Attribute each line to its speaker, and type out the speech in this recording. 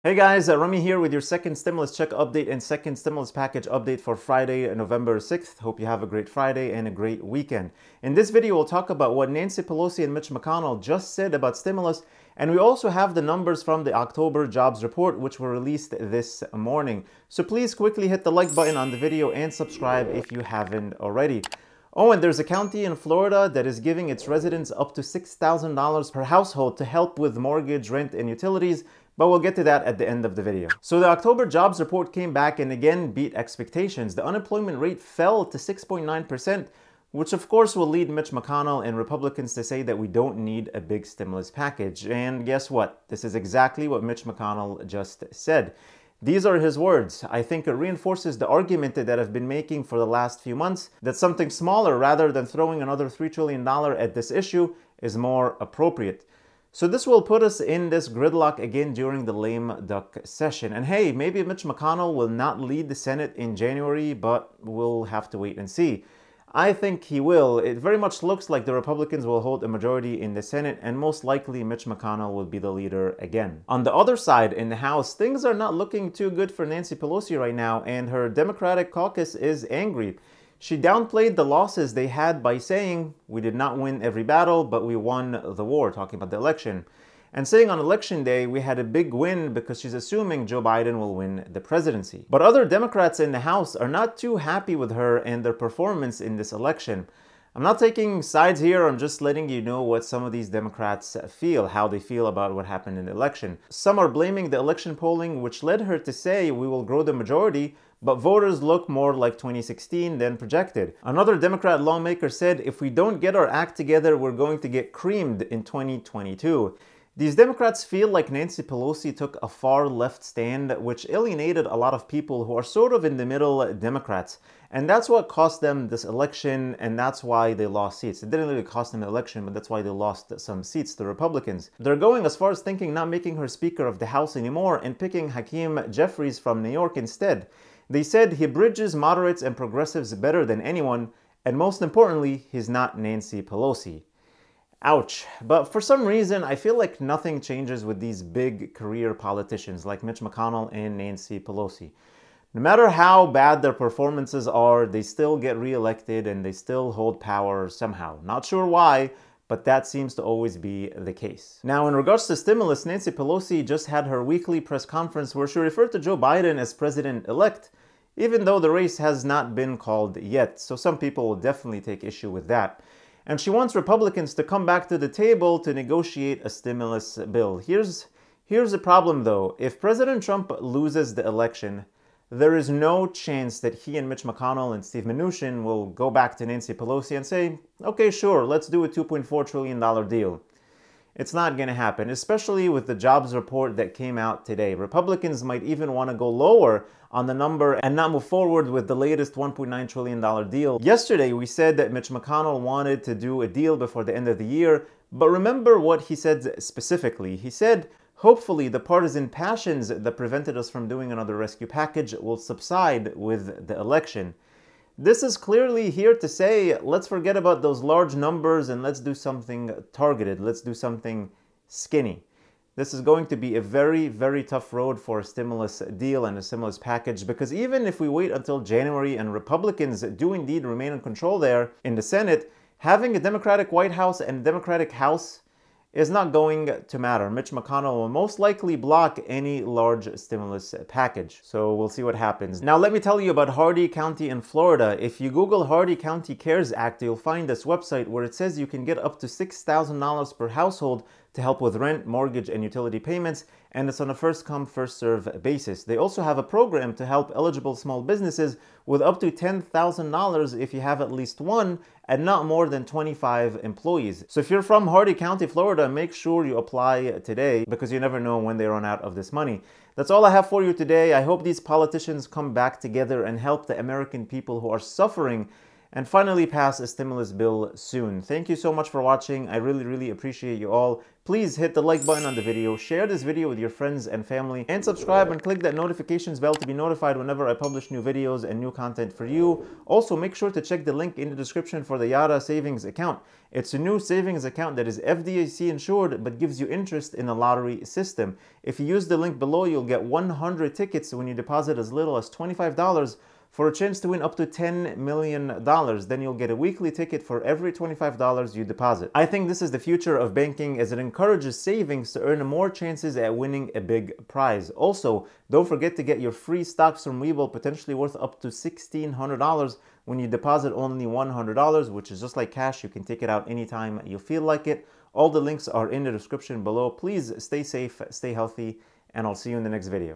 Speaker 1: Hey guys, Rami here with your second stimulus check update and second stimulus package update for Friday, November 6th. Hope you have a great Friday and a great weekend. In this video, we'll talk about what Nancy Pelosi and Mitch McConnell just said about stimulus, and we also have the numbers from the October jobs report, which were released this morning. So please quickly hit the like button on the video and subscribe if you haven't already. Oh, and there's a county in Florida that is giving its residents up to $6,000 per household to help with mortgage, rent, and utilities, but we'll get to that at the end of the video. So the October jobs report came back and again beat expectations. The unemployment rate fell to 6.9%, which of course will lead Mitch McConnell and Republicans to say that we don't need a big stimulus package. And guess what? This is exactly what Mitch McConnell just said. These are his words. I think it reinforces the argument that I've been making for the last few months that something smaller rather than throwing another $3 trillion at this issue is more appropriate. So this will put us in this gridlock again during the lame duck session. And hey, maybe Mitch McConnell will not lead the Senate in January, but we'll have to wait and see. I think he will. It very much looks like the Republicans will hold a majority in the Senate, and most likely Mitch McConnell will be the leader again. On the other side, in the House, things are not looking too good for Nancy Pelosi right now, and her Democratic caucus is angry. She downplayed the losses they had by saying, "We did not win every battle, but we won the war," talking about the election. And saying on election day, we had a big win because she's assuming Joe Biden will win the presidency. But other Democrats in the House are not too happy with her and their performance in this election. I'm not taking sides here, I'm just letting you know what some of these Democrats feel, how they feel about what happened in the election. Some are blaming the election polling, which led her to say we will grow the majority, but voters look more like 2016 than projected. Another Democrat lawmaker said if we don't get our act together, we're going to get creamed in 2022. These Democrats feel like Nancy Pelosi took a far left stand, which alienated a lot of people who are sort of in the middle Democrats. And that's what cost them this election, and that's why they lost seats. It didn't really cost them the election, but that's why they lost some seats, the Republicans. They're going as far as thinking not making her Speaker of the House anymore and picking Hakeem Jeffries from New York instead. They said he bridges moderates and progressives better than anyone, and most importantly, he's not Nancy Pelosi. Ouch. But for some reason, I feel like nothing changes with these big career politicians like Mitch McConnell and Nancy Pelosi. No matter how bad their performances are, they still get reelected and they still hold power somehow. Not sure why, but that seems to always be the case. Now, in regards to stimulus, Nancy Pelosi just had her weekly press conference where she referred to Joe Biden as president-elect, even though the race has not been called yet. So some people will definitely take issue with that. And she wants Republicans to come back to the table to negotiate a stimulus bill. Here's the problem though. If President Trump loses the election, there is no chance that he and Mitch McConnell and Steve Mnuchin will go back to Nancy Pelosi and say, okay, sure, let's do a $2.4 trillion deal. It's not going to happen, especially with the jobs report that came out today. Republicans might even want to go lower on the number and not move forward with the latest $1.9 trillion deal. Yesterday, we said that Mitch McConnell wanted to do a deal before the end of the year, but remember what he said specifically. He said, hopefully the partisan passions that prevented us from doing another rescue package will subside with the election. This is clearly here to say, let's forget about those large numbers and let's do something targeted. Let's do something skinny. This is going to be a very, very tough road for a stimulus deal and a stimulus package, because even if we wait until January and Republicans do indeed remain in control there in the Senate, having a Democratic White House and a Democratic House is not going to matter. Mitch McConnell will most likely block any large stimulus package. So we'll see what happens. Now let me tell you about Hardee County in Florida. If you Google Hardee County CARES Act, you'll find this website where it says you can get up to $6,000 per household to help with rent, mortgage, and utility payments, and it's on a first-come, first-served basis. They also have a program to help eligible small businesses with up to $10,000 if you have at least one and not more than 25 employees. So if you're from Hardee County, Florida, make sure you apply today because you never know when they run out of this money. That's all I have for you today. I hope these politicians come back together and help the American people who are suffering and finally pass a stimulus bill soon. Thank you so much for watching. I really, really appreciate you all. Please hit the like button on the video, share this video with your friends and family, and subscribe and click that notifications bell to be notified whenever I publish new videos and new content for you. Also, make sure to check the link in the description for the Yara savings account. It's a new savings account that is FDIC insured but gives you interest in a lottery system. If you use the link below, you'll get 100 tickets when you deposit as little as $25 for a chance to win up to $10 million. Then you'll get a weekly ticket for every $25 you deposit. I think this is the future of banking, as it encourages savings to earn more chances at winning a big prize. Also, don't forget to get your free stocks from Webull, potentially worth up to $1,600 when you deposit only $100, which is just like cash. You can take it out anytime you feel like it. All the links are in the description below. Please stay safe, stay healthy, and I'll see you in the next video.